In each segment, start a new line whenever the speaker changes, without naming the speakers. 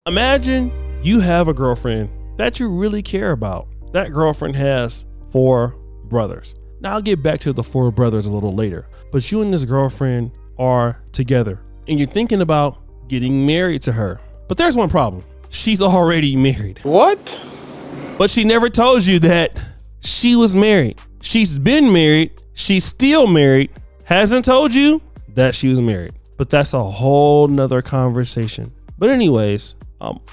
Imagine you have a girlfriend that you really care about. That girlfriend has 4 brothers. Now I'll get back to the 4 brothers a little later, but you and this girlfriend are together and you're thinking about getting married to her. But there's one problem. She's already married.
What?
But she never told you that she was married. She's been married. She's still married. Hasn't told you that she was married. But that's a whole nother conversation. But anyways,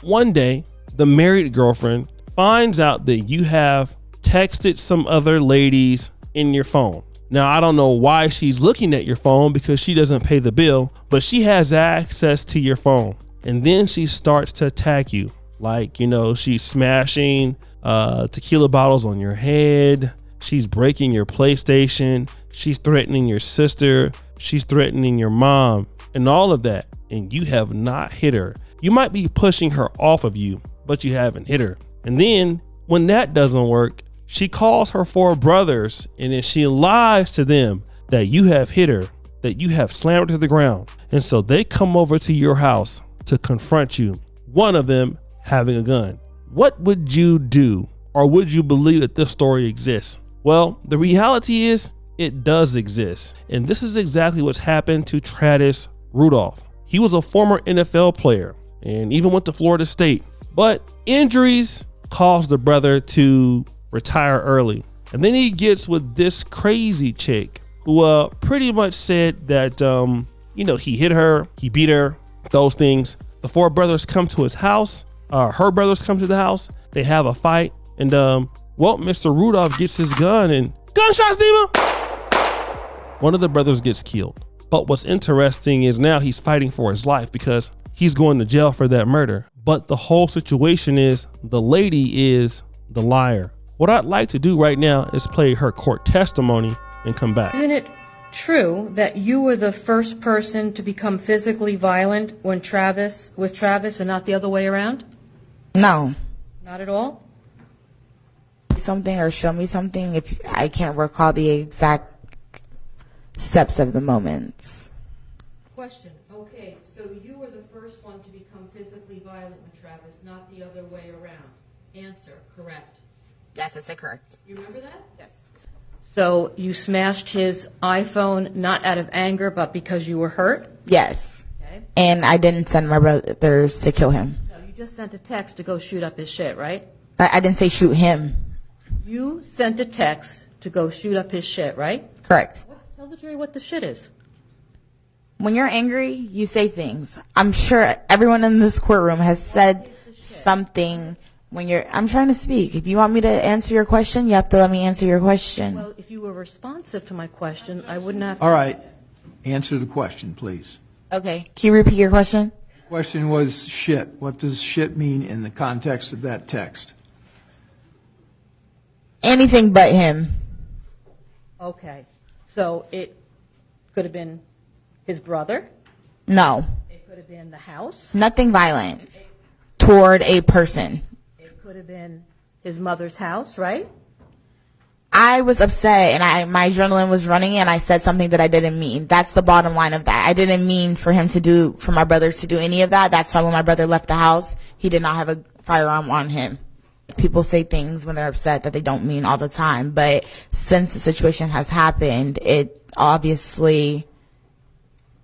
one day the married girlfriend finds out that you have texted some other ladies in your phone. Now, I don't know why she's looking at your phone because she doesn't pay the bill, but she has access to your phone. And then she starts to attack you. Like, she's smashing tequila bottles on your head. She's breaking your PlayStation. She's threatening your sister. She's threatening your mom and all of that. And you have not hit her. You might be pushing her off of you, but you haven't hit her. And then when that doesn't work, she calls her 4 brothers and then she lies to them that you have hit her, that you have slammed her to the ground. And so they come over to your house to confront you, one of them having a gun. What would you do? Or would you believe that this story exists? Well, the reality is it does exist. And this is exactly what's happened to Travis Rudolph. He was a former NFL player and even went to Florida State, but injuries caused the brother to retire early. And then he gets with this crazy chick who pretty much said that, he hit her, he beat her, those things. The 4 brothers come to his house. Her brothers come to the house. They have a fight. And, Mr. Rudolph gets his gun and gunshots, Dima. One of the brothers gets killed. But what's interesting is now he's fighting for his life because he's going to jail for that murder. But the whole situation is the lady is the liar. What I'd like to do right now is play her court testimony and come back.
Isn't it true that you were the first person to become physically violent with Travis and not the other way around?
No.
Not at all?
Something or show me something if I can't recall the exact steps of the moments.
Question. Okay, so you were the first one to become physically violent with Travis, not the other way around. Answer. Correct.
Yes, I said correct.
You remember that?
Yes.
So you smashed his iPhone not out of anger, but because you were hurt?
Yes.
Okay.
And I didn't send my brothers to kill him.
No, you just sent a text to go shoot up his shit, right?
I didn't say shoot him.
You sent a text to go shoot up his shit, right?
Correct.
Tell the jury what the shit is.
When you're angry, you say things. I'm sure everyone in this courtroom has said something when I'm trying to speak. If you want me to answer your question, you have to let me answer your question.
Well, if you were responsive to my question, I wouldn't have to.
All right. Answer the question, please.
Okay. Can you repeat your question?
The question was shit. What does shit mean in the context of that text?
Anything but him.
Okay. So it could have been his brother?
No.
It could have been the house?
Nothing violent toward a person.
It could have been his mother's house, right?
I was upset and my adrenaline was running and I said something that I didn't mean. That's the bottom line of that. I didn't mean for my brothers to do any of that. That's why when my brother left the house, he did not have a firearm on him. People say things when they're upset that they don't mean all the time, but since the situation has happened, it obviously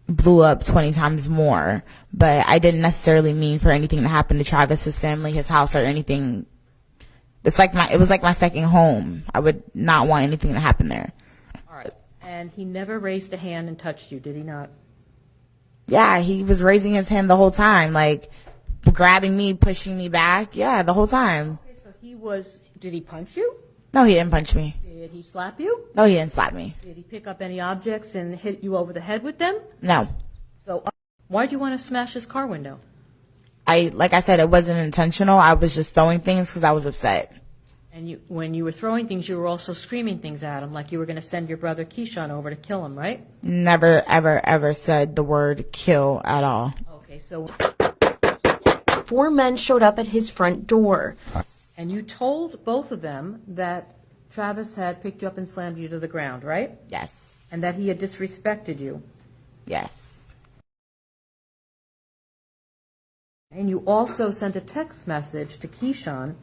blew up 20 times more. But I didn't necessarily mean for anything to happen to Travis, his family, his house, or anything. It was like my second home. I would not want anything to happen there.
All right. And he never raised a hand and touched you, did he not?
Yeah, he was raising his hand the whole time, like grabbing me, pushing me back. Yeah, the whole time.
Okay, so did he punch you?
No, he didn't punch me.
Did he slap you?
No, he didn't slap me.
Did he pick up any objects and hit you over the head with them?
No.
So why do you want to smash his car window?
Like I said, it wasn't intentional. I was just throwing things because I was upset.
And when you were throwing things, you were also screaming things at him, like you were going to send your brother Keyshawn over to kill him, right?
Never, ever, ever said the word kill at all.
Okay, so
4 men showed up at his front door.
And you told both of them that Travis had picked you up and slammed you to the ground, right?
Yes.
And that he had disrespected you.
Yes.
And you also sent a text message to Keyshawn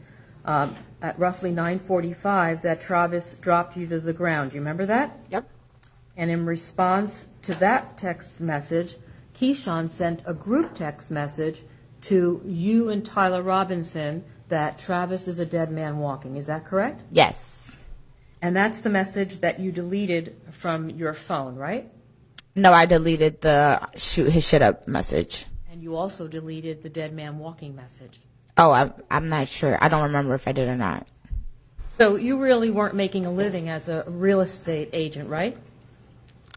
at roughly 9:45 that Travis dropped you to the ground. You remember that?
Yep.
And in response to that text message, Keyshawn sent a group text message to you and Tyler Robinson that Travis is a dead man walking. Is that correct?
Yes.
And that's the message that you deleted from your phone, right?
No, I deleted the shoot his shit up message.
And you also deleted the dead man walking message.
Oh, I'm not sure. I don't remember if I did or not.
So you really weren't making a living as a real estate agent, right?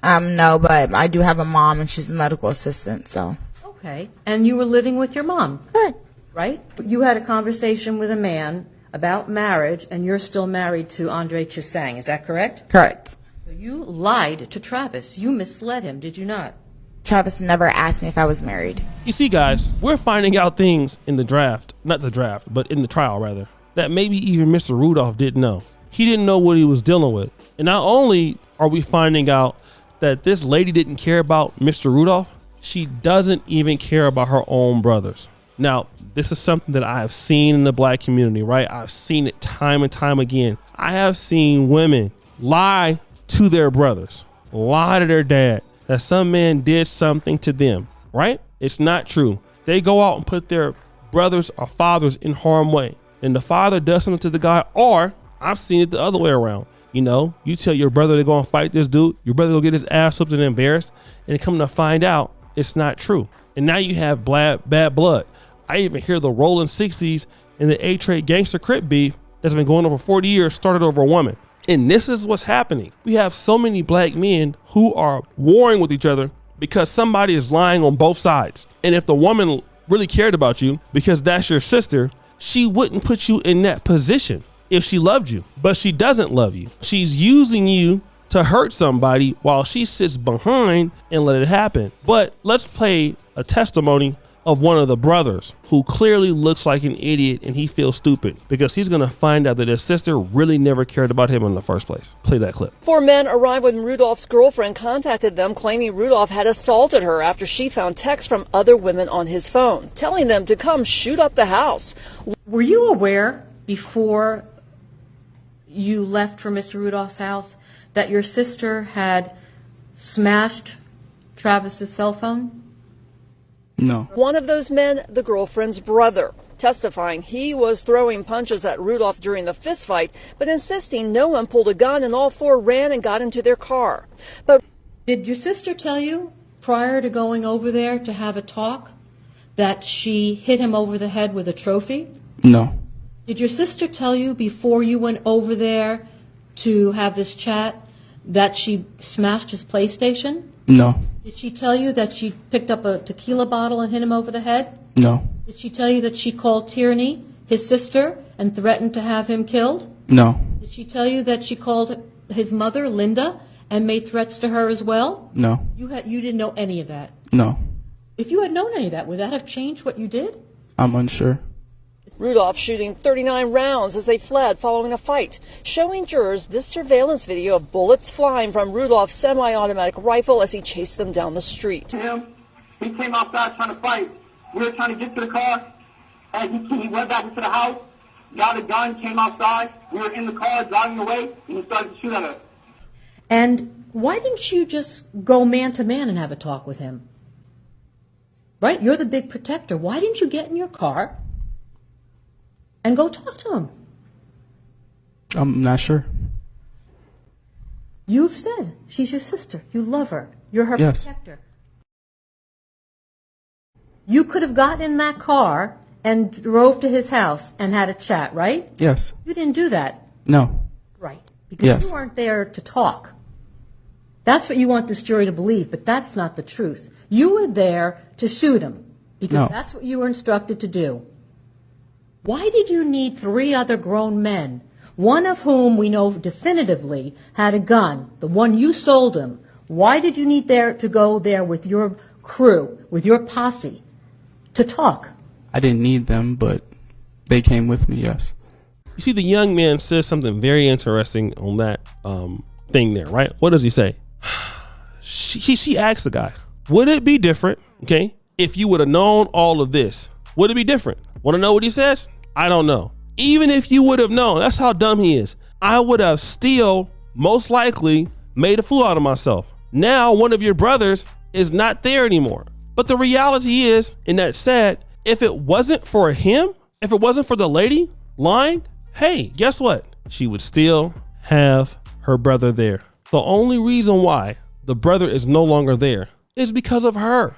No, but I do have a mom and she's a medical assistant, so.
Okay. And you were living with your mom,
Correct.
right? You had a conversation with a man about marriage, and you're still married to Andre Chusang. Is that correct?
Correct.
So you lied to Travis. You misled him, did you not?
Travis never asked me if I was married.
You see, guys, we're finding out things in the draft, not the draft, but in the trial rather, that maybe even Mr. Rudolph didn't know. He didn't know what he was dealing with. And not only are we finding out that this lady didn't care about Mr. Rudolph, she doesn't even care about her own brothers. Now, this is something that I have seen in the black community, right? I've seen it time and time again. I have seen women lie to their brothers, lie to their dad that some man did something to them, right? It's not true. They go out and put their brothers or fathers in harm's way, and the father does something to the guy, or I've seen it the other way around. You know, you tell your brother to go and fight this dude, your brother will get his ass whooped and embarrassed, and come to find out it's not true. And now you have bad blood. I even hear the rolling 60s and the A-Trade gangster Crip beef that's been going on for 40 years started over a woman. And this is what's happening. We have so many black men who are warring with each other because somebody is lying on both sides. And if the woman really cared about you because that's your sister, she wouldn't put you in that position if she loved you. But she doesn't love you. She's using you to hurt somebody while she sits behind and let it happen. But let's play a testimony of one of the brothers who clearly looks like an idiot, and he feels stupid because he's going to find out that his sister really never cared about him in the first place. Play that clip.
4 men arrived when Rudolph's girlfriend contacted them, claiming Rudolph had assaulted her after she found texts from other women on his phone, telling them to come shoot up the house.
Were you aware before you left for Mr. Rudolph's house that your sister had smashed Travis's cell phone?
No.
One of those men, the girlfriend's brother, testifying he was throwing punches at Rudolph during the fistfight, but insisting no one pulled a gun and all 4 ran and got into their car. But
Did your sister tell you prior to going over there to have a talk that she hit him over the head with a trophy?
No.
Did your sister tell you before you went over there to have this chat that she smashed his PlayStation?
No.
Did she tell you that she picked up a tequila bottle and hit him over the head?
No.
Did she tell you that she called Tierney, his sister, and threatened to have him killed?
No.
Did she tell you that she called his mother, Linda, and made threats to her as well?
No.
You didn't know any of that.
No.
If you had known any of that, would that have changed what you did?
I'm unsure.
Rudolph shooting 39 rounds as they fled following a fight, showing jurors this surveillance video of bullets flying from Rudolph's semi-automatic rifle as he chased them down the street.
He came outside trying to fight. We were trying to get to the car, and he went back into the house, got a gun, came outside. We were in the car driving away, and he started to shoot at us.
And why didn't you just go man to man and have a talk with him? Right? You're the big protector. Why didn't you get in your car and go talk to him?
I'm not sure.
You've said she's your sister. You love her. You're her
Yes.
protector. You could have gotten in that car and drove to his house and had a chat, right?
Yes.
You didn't do that.
No.
Right. Because
Yes.
you weren't there to talk. That's what you want this jury to believe, but that's not the truth. You were there to shoot him because
No.
that's what you were instructed to do. Why did you need 3 other grown men, one of whom we know definitively had a gun, the one you sold him? Why did you need to go there with your crew, with your posse, to talk?
I didn't need them, but they came with me, yes.
You see, the young man says something very interesting on that thing there, right? What does he say? She asked the guy, would it be different, okay, if you would have known all of this would it be different? Want to know what he says? I don't know. Even if you would have known, that's how dumb he is. I would have still most likely made a fool out of myself. Now one of your brothers is not there anymore. But the reality is, and that's sad, if it wasn't for him, if it wasn't for the lady lying, hey, guess what? She would still have her brother there. The only reason why the brother is no longer there is because of her.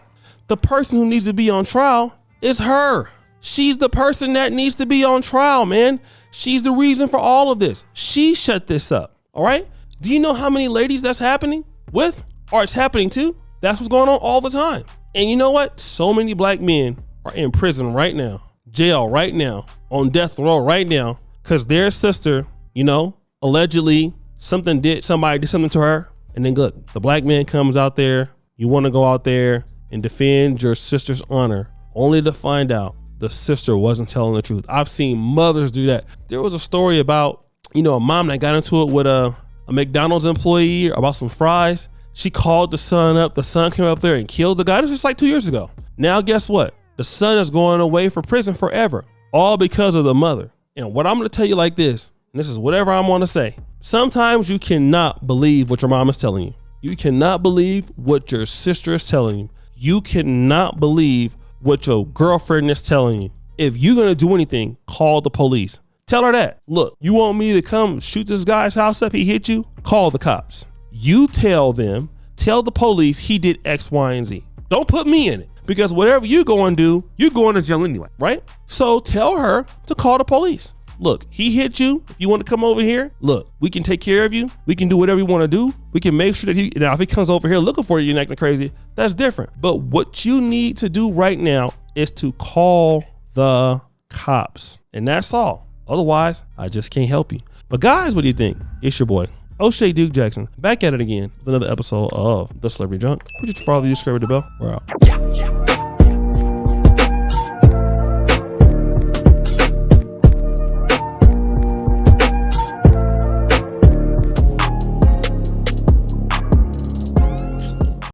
The person who needs to be on trial is her. She's the person that needs to be on trial, man. She's the reason for all of this. She shut this up, all right? Do you know how many ladies that's happening with, or it's happening to? That's what's going on all the time. And you know what? So many black men are in prison right now, jail right now, on death row right now, because their sister, you know, allegedly somebody did something to her. And then look, the black man comes out there. You want to go out there and defend your sister's honor, only to find out the sister wasn't telling the truth. I've seen mothers do that. There was a story about, you know, a mom that got into it with a McDonald's employee about some fries. She called the son up. The son came up there and killed the guy. This was just like 2 years ago. Now, guess what? The son is going away for prison forever, all because of the mother. And what I'm going to tell you like this, and this is whatever I'm going to say. Sometimes you cannot believe what your mom is telling you. You cannot believe what your sister is telling you. You cannot believe what your girlfriend is telling you. If you're going to do anything, call the police. Tell her that. Look, you want me to come shoot this guy's house up? He hit you? Call the cops. You tell them, tell the police he did X, Y, and Z. Don't put me in it, because whatever you go and do, you're going to jail anyway, right? So tell her to call the police. Look, he hit you. If you want to come over here, look, we can take care of you. We can do whatever you want to do. We can make sure that now if he comes over here looking for you and acting crazy, that's different. But what you need to do right now is to call the cops. And that's all. Otherwise, I just can't help you. But guys, what do you think? It's your boy, O'Shea Duke Jackson, back at it again with another episode of The Celebrity Junk. Would you follow, subscribe to the bell? We're out.